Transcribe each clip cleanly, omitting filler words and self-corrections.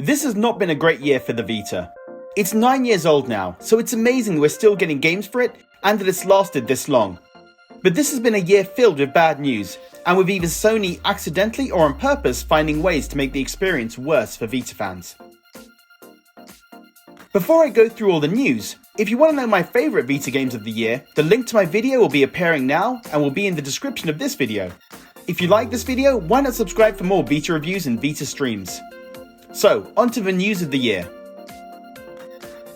This has not been a great year for the Vita. It's 9 years old now, so it's amazing that we're still getting games for it and that it's lasted this long. But this has been a year filled with bad news, and with either Sony accidentally or on purpose finding ways to make the experience worse for Vita fans. Before I go through all the news, if you want to know my favourite Vita games of the year, the link to my video will be appearing now and will be in the description of this video. If you like this video, why not subscribe for more Vita reviews and Vita streams? So, onto the news of the year.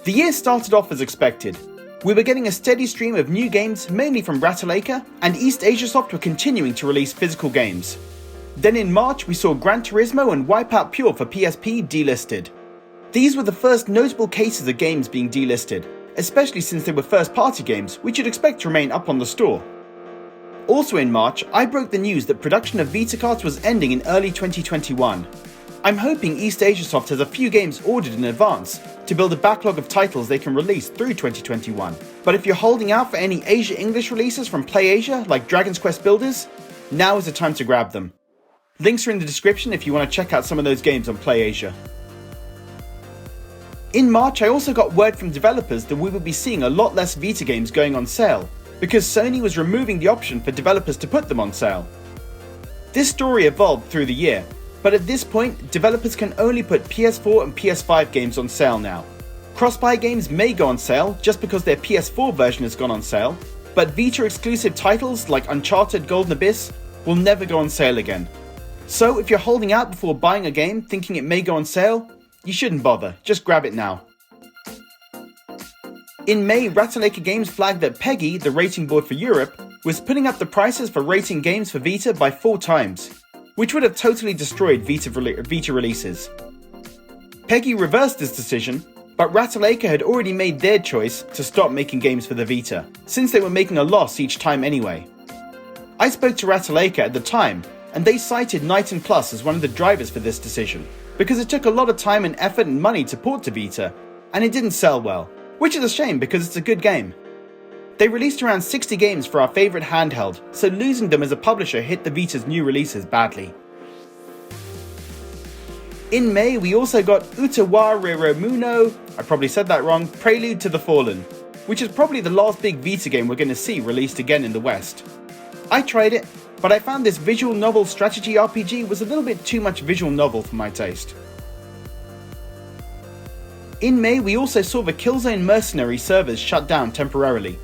The year started off as expected. We were getting a steady stream of new games, mainly from Accel, and East Asia Soft were continuing to release physical games. Then in March we saw Gran Turismo and Wipeout Pure for PSP delisted. These were the first notable cases of games being delisted, especially since they were first-party games, which you'd expect to remain up on the store. Also in March, I broke the news that production of Vita cards was ending in early 2021. I'm hoping East Asia Soft has a few games ordered in advance to build a backlog of titles they can release through 2021. But if you're holding out for any Asia English releases from PlayAsia like Dragon's Quest Builders, now is the time to grab them. Links are in the description if you want to check out some of those games on PlayAsia. In March, I also got word from developers that we would be seeing a lot less Vita games going on sale, because Sony was removing the option for developers to put them on sale. This story evolved through the year, but at this point, developers can only put PS4 and PS5 games on sale now. Cross-buy games may go on sale just because their PS4 version has gone on sale, but Vita exclusive titles like Uncharted Golden Abyss will never go on sale again. So if you're holding out before buying a game thinking it may go on sale, you shouldn't bother, just grab it now. In May, Accel Games flagged that Peggy, the rating board for Europe, was putting up the prices for rating games for Vita by 4 times, which would have totally destroyed Vita releases. Peggy reversed this decision, but Accel had already made their choice to stop making games for the Vita, since they were making a loss each time anyway. I spoke to Accel at the time, and they cited Night & Plus as one of the drivers for this decision, because it took a lot of time and effort and money to port to Vita, and it didn't sell well, which is a shame because it's a good game. They released around 60 games for our favourite handheld, so losing them as a publisher hit the Vita's new releases badly. In May, we also got Utawareromuno, I probably said that wrong, Prelude to the Fallen, which is probably the last big Vita game we're going to see released again in the West. I tried it, but I found this visual novel strategy RPG was a little bit too much visual novel for my taste. In May, we also saw the Killzone Mercenary servers shut down temporarily.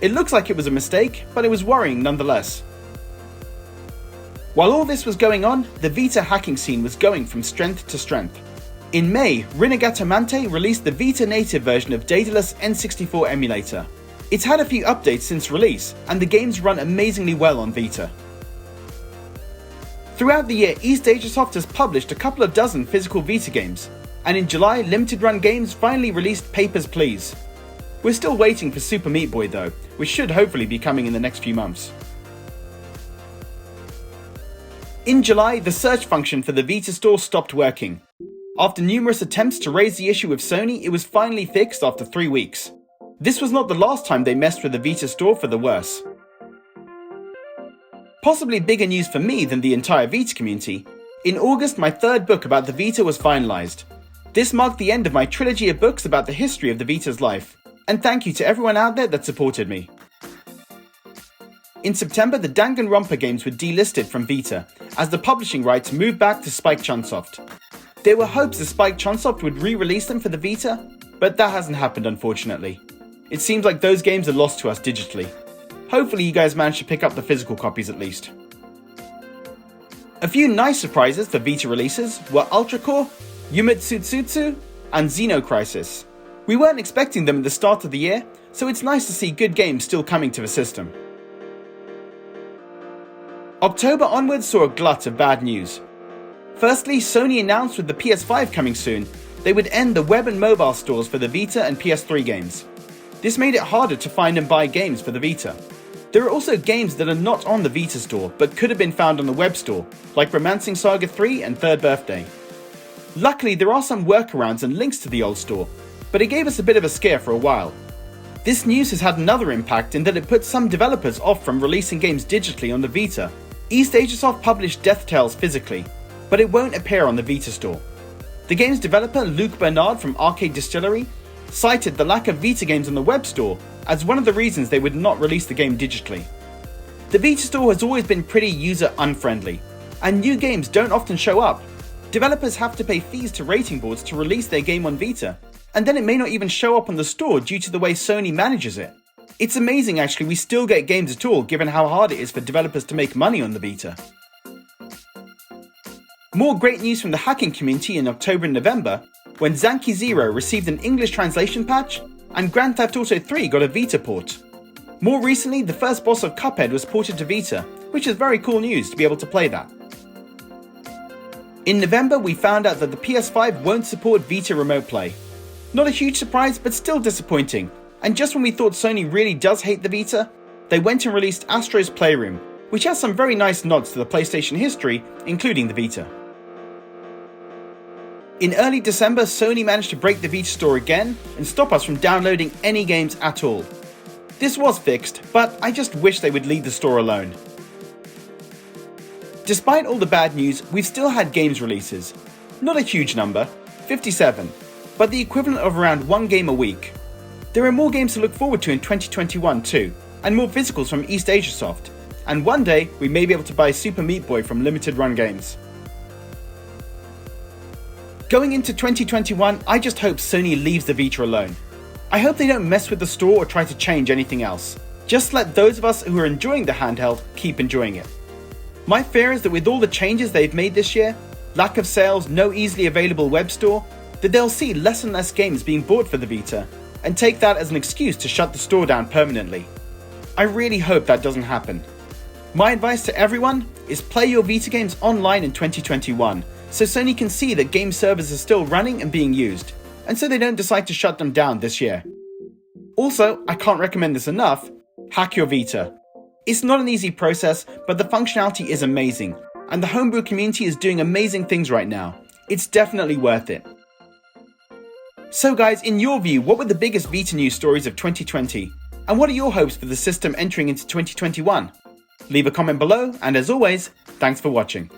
It looks like it was a mistake, but it was worrying nonetheless. While all this was going on, the Vita hacking scene was going from strength to strength. In May, Rinnegatamante released the Vita native version of Daedalus N64 emulator. It's had a few updates since release, and the games run amazingly well on Vita. Throughout the year, East Asia Soft has published a couple of dozen physical Vita games, and in July, Limited Run Games finally released Papers, Please. We're still waiting for Super Meat Boy though, which should hopefully be coming in the next few months. In July, the search function for the Vita store stopped working. After numerous attempts to raise the issue with Sony, it was finally fixed after 3 weeks. This was not the last time they messed with the Vita store for the worse. Possibly bigger news for me than the entire Vita community, in August my 3rd book about the Vita was finalised. This marked the end of my trilogy of books about the history of the Vita's life. And thank you to everyone out there that supported me. In September, the Danganronpa games were delisted from Vita, as the publishing rights moved back to Spike Chunsoft. There were hopes that Spike Chunsoft would re-release them for the Vita, but that hasn't happened unfortunately. It seems like those games are lost to us digitally. Hopefully you guys managed to pick up the physical copies at least. A few nice surprises for Vita releases were Ultra Core, Yumetsutsutsu, and Xenocrisis. We weren't expecting them at the start of the year, so it's nice to see good games still coming to the system. October onwards saw a glut of bad news. Firstly, Sony announced with the PS5 coming soon, they would end the web and mobile stores for the Vita and PS3 games. This made it harder to find and buy games for the Vita. There are also games that are not on the Vita store, but could have been found on the web store, like Romancing Saga 3 and Third Birthday. Luckily, there are some workarounds and links to the old store, but it gave us a bit of a scare for a while. This news has had another impact in that it put some developers off from releasing games digitally on the Vita. East Asia Soft published Death Tales physically, but it won't appear on the Vita store. The game's developer Luc Bernard from Arcade Distillery cited the lack of Vita games on the web store as one of the reasons they would not release the game digitally. The Vita store has always been pretty user-unfriendly, and new games don't often show up. Developers have to pay fees to rating boards to release their game on Vita, and then it may not even show up on the store due to the way Sony manages it. It's amazing actually we still get games at all given how hard it is for developers to make money on the Vita. More great news from the hacking community in October and November, when Zanki Zero received an English translation patch, and Grand Theft Auto 3 got a Vita port. More recently, the first boss of Cuphead was ported to Vita, which is very cool news to be able to play that. In November, we found out that the PS5 won't support Vita Remote Play. Not a huge surprise, but still disappointing, and just when we thought Sony really does hate the Vita, they went and released Astro's Playroom, which has some very nice nods to the PlayStation history, including the Vita. In early December, Sony managed to break the Vita store again and stop us from downloading any games at all. This was fixed, but I just wish they would leave the store alone. Despite all the bad news, we've still had games releases. Not a huge number, 57, but the equivalent of around one game a week. There are more games to look forward to in 2021 too, and more physicals from East Asia Soft, and one day we may be able to buy Super Meat Boy from Limited Run Games. Going into 2021, I just hope Sony leaves the Vita alone. I hope they don't mess with the store or try to change anything else. Just let those of us who are enjoying the handheld keep enjoying it. My fear is that with all the changes they've made this year, lack of sales, no easily available web store, that they'll see less and less games being bought for the Vita, and take that as an excuse to shut the store down permanently. I really hope that doesn't happen. My advice to everyone is play your Vita games online in 2021, so Sony can see that game servers are still running and being used, and so they don't decide to shut them down this year. Also, I can't recommend this enough, hack your Vita. It's not an easy process, but the functionality is amazing, and the homebrew community is doing amazing things right now. It's definitely worth it. So guys, in your view, what were the biggest Vita news stories of 2020? And what are your hopes for the system entering into 2021? Leave a comment below, and as always, thanks for watching.